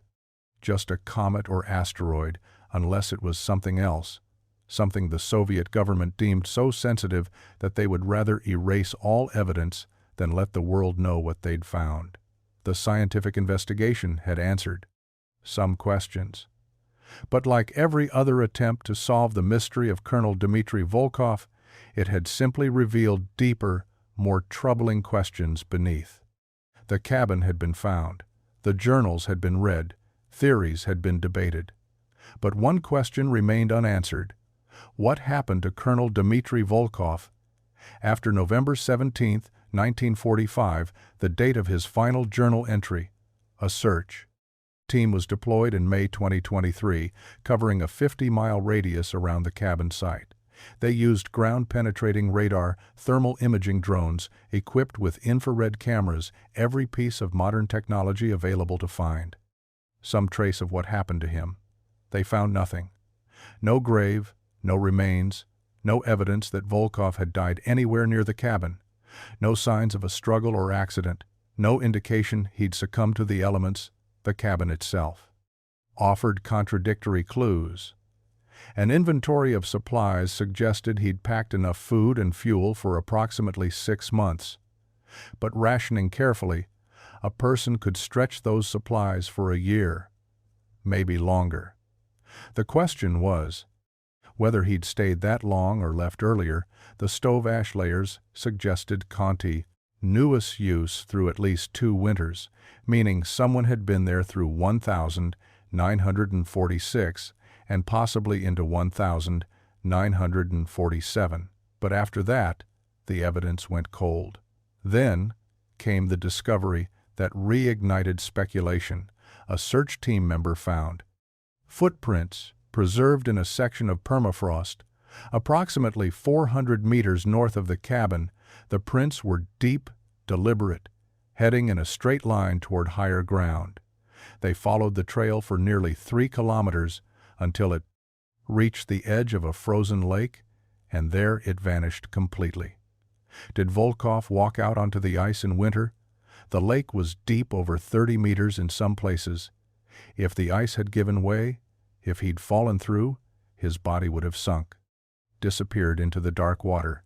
just a comet or asteroid, unless it was something else, something the Soviet government deemed so sensitive that they would rather erase all evidence than let the world know what they'd found. The scientific investigation had answered some questions. But like every other attempt to solve the mystery of Colonel Dmitry Volkov, it had simply revealed deeper, more troubling questions beneath. The cabin had been found. The journals had been read. Theories had been debated. But one question remained unanswered. What happened to Colonel Dmitry Volkov? After November 17, 1945, the date of his final journal entry, a search team was deployed in May 2023, covering a 50-mile radius around the cabin site. They used ground-penetrating radar, thermal imaging drones, equipped with infrared cameras, every piece of modern technology available to find some trace of what happened to him. They found nothing. No grave, no remains, no evidence that Volkov had died anywhere near the cabin. No signs of a struggle or accident. No indication he'd succumbed to the elements. The cabin itself offered contradictory clues. An inventory of supplies suggested he'd packed enough food and fuel for approximately 6 months. But rationing carefully, a person could stretch those supplies for a year, maybe longer. The question was whether he'd stayed that long or left earlier. The stove ash layers suggested continuous use through at least 2 winters, meaning someone had been there through 1946 and possibly into 1947. But after that, the evidence went cold. Then came the discovery that reignited speculation. A search team member found footprints preserved in a section of permafrost, approximately 400 meters north of the cabin. The prints were deep, deliberate, heading in a straight line toward higher ground. They followed the trail for nearly 3 kilometers until it reached the edge of a frozen lake, and there it vanished completely. Did Volkov walk out onto the ice in winter? The lake was deep, over 30 meters in some places. If the ice had given way, if he'd fallen through, his body would have sunk, disappeared into the dark water.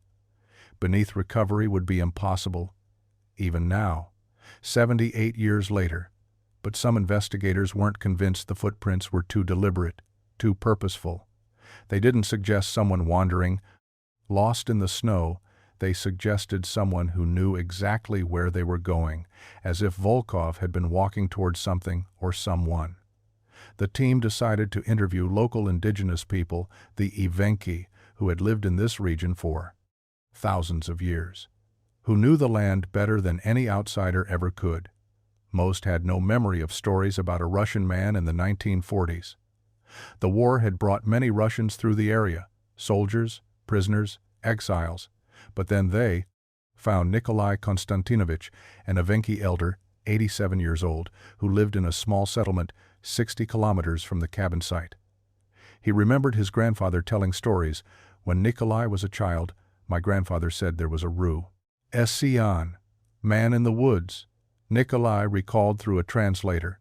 Beneath recovery would be impossible, even now, 78 years later. But some investigators weren't convinced the footprints were too deliberate, too purposeful. They didn't suggest someone wandering, lost in the snow. They suggested someone who knew exactly where they were going, as if Volkov had been walking towards something or someone. The team decided to interview local indigenous people, the Evenki, who had lived in this region for thousands of years, who knew the land better than any outsider ever could. Most had no memory of stories about a Russian man in the 1940s. The war had brought many Russians through the area, soldiers, prisoners, exiles. But then they found Nikolai Konstantinovich, an Evenki elder, 87 years old, who lived in a small settlement 60 kilometers from the cabin site. He remembered his grandfather telling stories. When Nikolai was a child, my grandfather said there was a Sion, man in the woods, Nikolai recalled through a translator.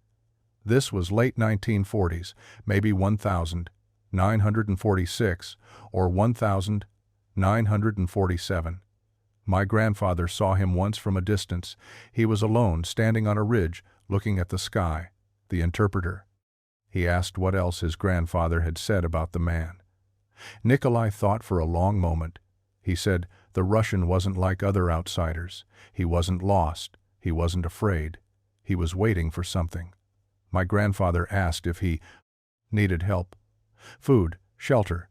This was late 1940s, maybe 1946 or 1947. My grandfather saw him once from a distance. He was alone, standing on a ridge, looking at the sky. The interpreter. He asked what else his grandfather had said about the man. Nikolai thought for a long moment. He said the Russian wasn't like other outsiders. He wasn't lost. He wasn't afraid. He was waiting for something. My grandfather asked if he needed help. Food, shelter.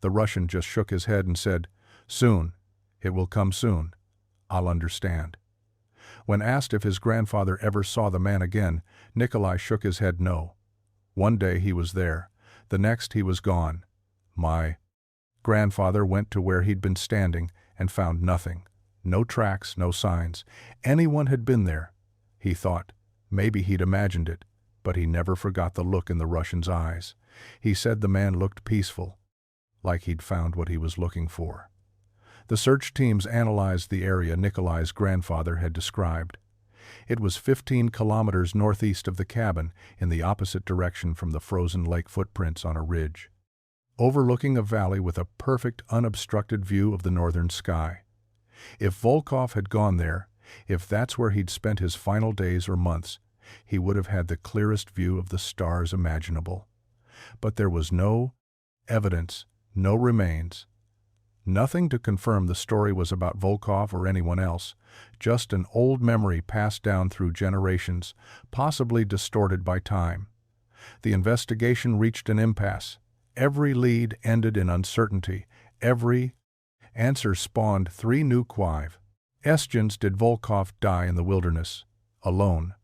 The Russian just shook his head and said, "Soon. It will come soon. I'll understand." When asked if his grandfather ever saw the man again, Nikolai shook his head no. One day he was there. The next he was gone. My grandfather went to where he'd been standing and found nothing. No tracks, no signs. Anyone had been there. He thought maybe he'd imagined it, but he never forgot the look in the Russian's eyes. He said the man looked peaceful, like he'd found what he was looking for. The search teams analyzed the area Nikolai's grandfather had described. It was 15 kilometers northeast of the cabin, in the opposite direction from the frozen lake footprints on a ridge, overlooking a valley with a perfect unobstructed view of the northern sky. If Volkov had gone there, if that's where he'd spent his final days or months, he would have had the clearest view of the stars imaginable. But there was no evidence, no remains. Nothing to confirm the story was about Volkov or anyone else, just an old memory passed down through generations, possibly distorted by time. The investigation reached an impasse. Every lead ended in uncertainty. Every answer spawned 3 new questions. Did Volkov die in the wilderness, alone,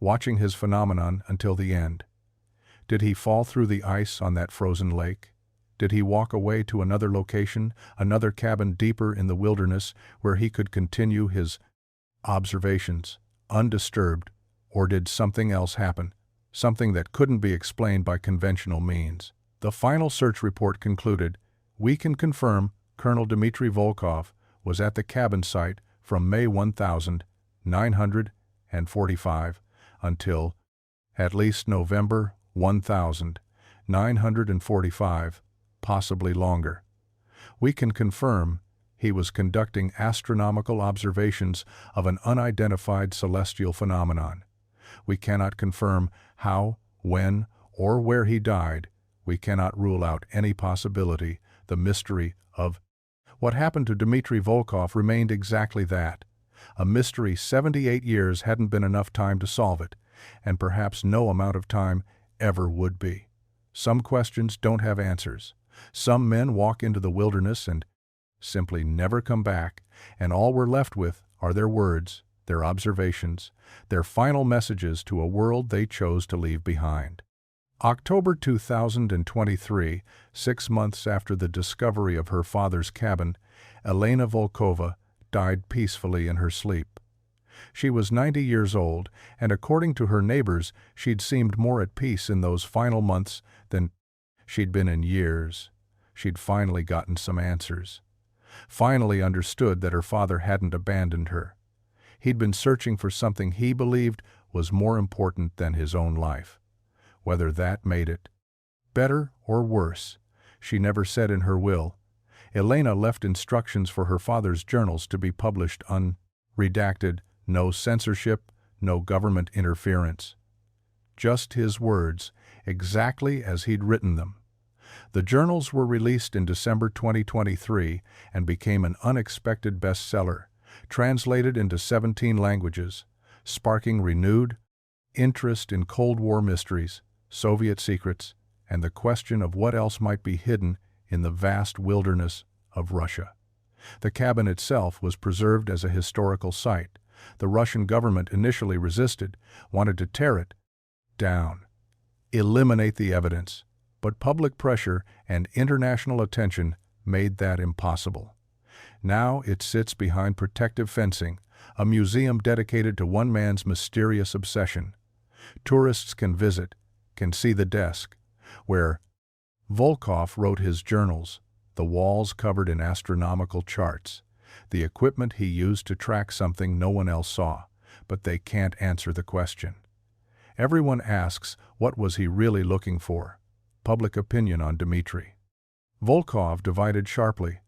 watching his phenomenon until the end? Did he fall through the ice on that frozen lake? Did he walk away to another location, another cabin deeper in the wilderness, where he could continue his observations, undisturbed, or did something else happen, something that couldn't be explained by conventional means? The final search report concluded, "We can confirm Colonel Dmitry Volkov was at the cabin site from May 1945 until at least November 1945, possibly longer. We can confirm he was conducting astronomical observations of an unidentified celestial phenomenon. We cannot confirm how, when, or where he died. We cannot rule out any possibility. The mystery of what happened to Dmitry Volkov remained exactly that. A mystery. 78 years hadn't been enough time to solve it, and perhaps no amount of time ever would be. Some questions don't have answers. Some men walk into the wilderness and simply never come back, and all we're left with are their words, their observations, their final messages to a world they chose to leave behind. October 2023, 6 months after the discovery of her father's cabin, Elena Volkova died peacefully in her sleep. She was 90 years old, and according to her neighbors, she'd seemed more at peace in those final months than she'd been in years. She'd finally gotten some answers. Finally understood that her father hadn't abandoned her. He'd been searching for something he believed was more important than his own life. Whether that made it better or worse, she never said in her will. Elena left instructions for her father's journals to be published unredacted, no censorship, no government interference. Just his words, exactly as he'd written them. The journals were released in December 2023 and became an unexpected bestseller, translated into 17 languages, sparking renewed interest in Cold War mysteries, Soviet secrets, and the question of what else might be hidden in the vast wilderness of Russia. The cabin itself was preserved as a historical site. The Russian government initially resisted, wanted to tear it down, eliminate the evidence, but public pressure and international attention made that impossible. Now it sits behind protective fencing, a museum dedicated to one man's mysterious obsession. Tourists can visit, can see the desk, where Volkov wrote his journals, the walls covered in astronomical charts, the equipment he used to track something no one else saw, but they can't answer the question. Everyone asks, what was he really looking for? Public opinion on Dmitry Volkov divided sharply.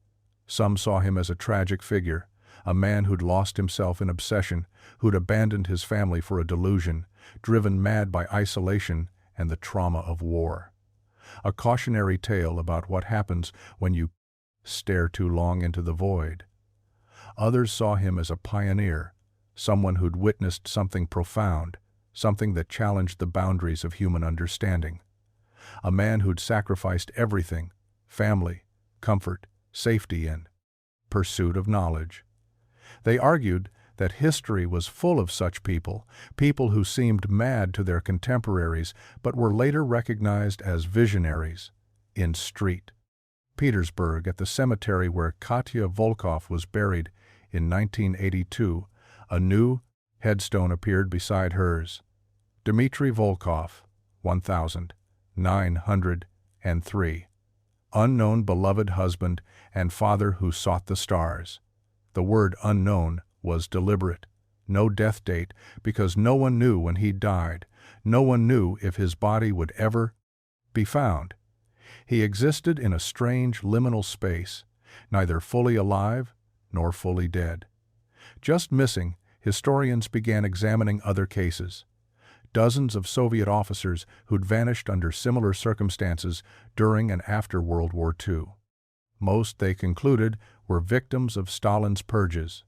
Some saw him as a tragic figure, a man who'd lost himself in obsession, who'd abandoned his family for a delusion, driven mad by isolation and the trauma of war. A cautionary tale about what happens when you stare too long into the void. Others saw him as a pioneer, someone who'd witnessed something profound, something that challenged the boundaries of human understanding. A man who'd sacrificed everything, family, comfort, safety in pursuit of knowledge. They argued that history was full of such people, people who seemed mad to their contemporaries but were later recognized as visionaries. In St. Petersburg, at the cemetery where Katya Volkov was buried in 1982, a new headstone appeared beside hers. Dmitry Volkov, 1903. Unknown beloved husband and father who sought the stars. The word unknown was deliberate. No death date, because no one knew when he died. No one knew if his body would ever be found. He existed in a strange liminal space, neither fully alive nor fully dead. Just missing, historians began examining other cases. Dozens of Soviet officers who'd vanished under similar circumstances during and after World War II. Most, they concluded, were victims of Stalin's purges.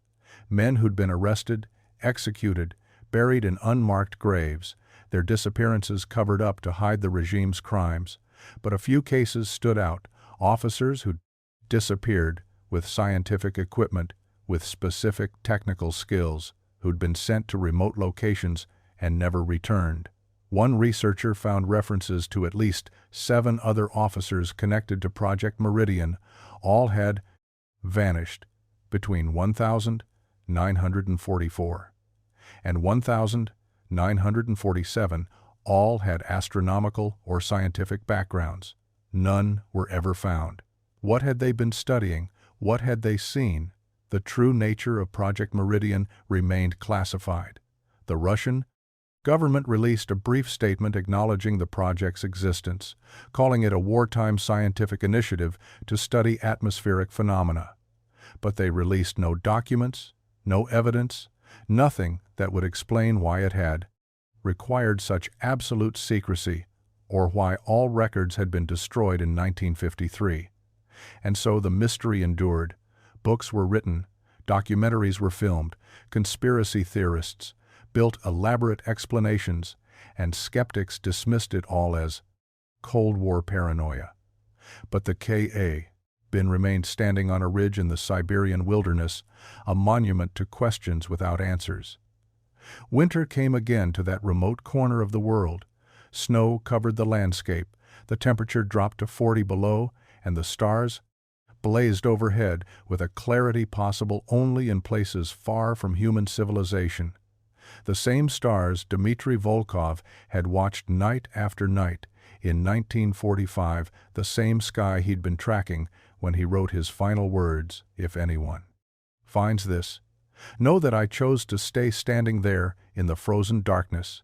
Men who'd been arrested, executed, buried in unmarked graves, their disappearances covered up to hide the regime's crimes. But a few cases stood out, officers who'd disappeared with scientific equipment, with specific technical skills, who'd been sent to remote locations and never returned. One researcher found references to at least 7 other officers connected to Project Meridian. All had vanished between 1,944 and 1,947. All had astronomical or scientific backgrounds. None were ever found. What had they been studying? What had they seen? The true nature of Project Meridian remained classified. The Russian government released a brief statement acknowledging the project's existence, calling it a wartime scientific initiative to study atmospheric phenomena. But they released no documents, no evidence, nothing that would explain why it had required such absolute secrecy, or why all records had been destroyed in 1953. And so the mystery endured. Books were written, documentaries were filmed, conspiracy theorists built elaborate explanations, and skeptics dismissed it all as Cold War paranoia. But the K.A.B.N. remained standing on a ridge in the Siberian wilderness, a monument to questions without answers. Winter came again to that remote corner of the world. Snow covered the landscape, the temperature dropped to 40 below, and the stars blazed overhead with a clarity possible only in places far from human civilization. The same stars Dmitry Volkov had watched night after night in 1945, the same sky he'd been tracking when he wrote his final words, "If anyone finds this, know that I chose to stay standing there in the frozen darkness."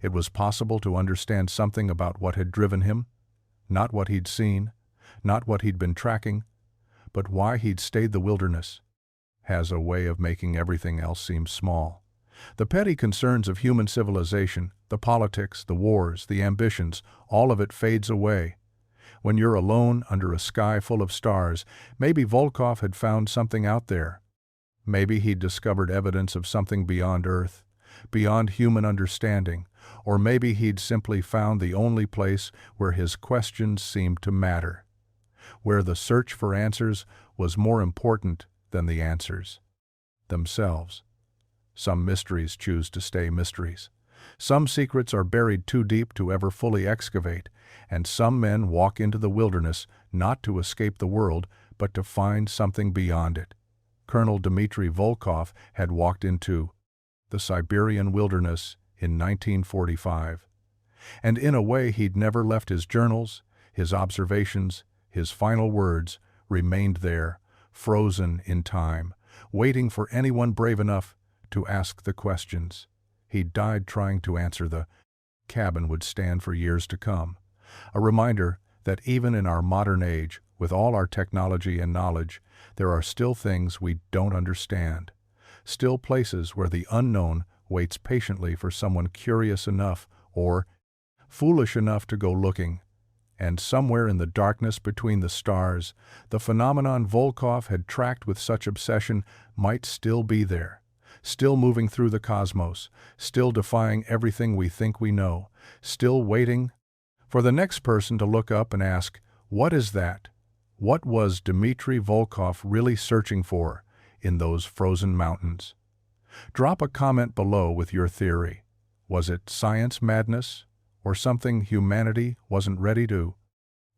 It was possible to understand something about what had driven him, not what he'd seen, not what he'd been tracking, but why he'd stayed. The wilderness has a way of making everything else seem small. The petty concerns of human civilization, the politics, the wars, the ambitions, all of it fades away. When you're alone under a sky full of stars, maybe Volkov had found something out there. Maybe he'd discovered evidence of something beyond Earth, beyond human understanding, or maybe he'd simply found the only place where his questions seemed to matter, where the search for answers was more important than the answers themselves. Some mysteries choose to stay mysteries. Some secrets are buried too deep to ever fully excavate, and some men walk into the wilderness not to escape the world, but to find something beyond it. Colonel Dmitry Volkov had walked into the Siberian wilderness in 1945, and in a way he'd never left. His journals, his observations, his final words remained there, frozen in time, waiting for anyone brave enough to ask the questions. He died trying to answer. The cabin would stand for years to come, a reminder that even in our modern age, with all our technology and knowledge, there are still things we don't understand, still places where the unknown waits patiently for someone curious enough or foolish enough to go looking. And somewhere in the darkness between the stars, the phenomenon Volkov had tracked with such obsession might still be there, still moving through the cosmos, still defying everything we think we know, still waiting for the next person to look up and ask, "What is that?" What was Dmitry Volkov really searching for in those frozen mountains? Drop a comment below with your theory. Was it science madness, or something humanity wasn't ready to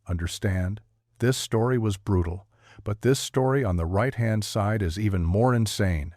understand? This story was brutal, but this story on the right-hand side is even more insane.